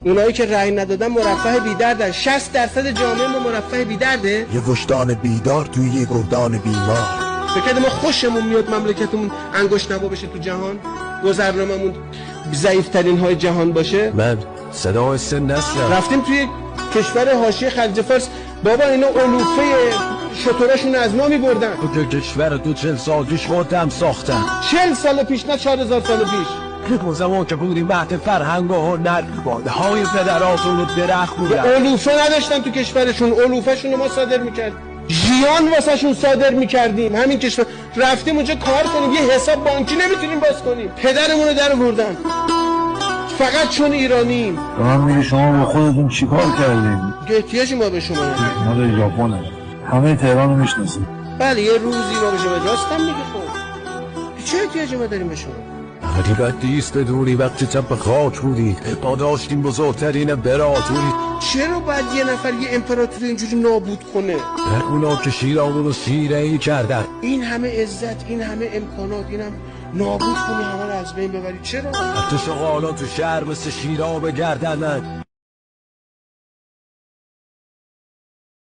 اونایی که رأی ندادن مرفه بی‌دردن. 60% جامعه ما مرفه بی‌درده. یه وجدان بیدار توی یه گردان بیمار. فکر ما خوشمون میاد مملکتمون انگشت نوا بشه تو جهان، گذرناممون ضعیف‌ترین های جهان باشه. من صدای سن نسلم. رفتیم توی کشور حاشیه خلیج فارس، بابا اینا علوفه شتراشون از ما میبردن. تو کشور تو 40 سال پیش خودم ساختم. 40 سال پیش نه 4000 سال پیش. اون زمان که بودیم مهد فرهنگ و هنر، باده های پدراتون رو درخت بودن. علوفه نداشتن تو کشورشون، علوفه‌شون رو ما صادر میکردیم، ژیان واسهشون صادر میکردیم. همین کشور رفتیم اونجا کار کنیم، یه حساب بانکی نمیتونیم باز کنیم. پدرمون رو در آوردن فقط چون ایرانیم. من میگه شما با خودتون چیکار کردین؟ احتیاجی ما به شما نداریم. مال ژاپنه، همه تهران رو میشناسیم. بله یه روزی ما به شما راستم میگه. خب چه احتیاجی ما داریم به شما؟ ولی بدیست بدونی وقتی تب خاک بودی ما داشتیم بزرگترین امپراتوری. چرا باید یه نفر یه امپراتوری اینجوری نابود کنه؟ اونا که شیرامون رو شیره‌ای کردن. این همه عزت، این همه امکانات، اینم نابود کنی، همه رو از بین ببری. چرا؟ حتی شغالان تو شهر مثل شیرها بگردن.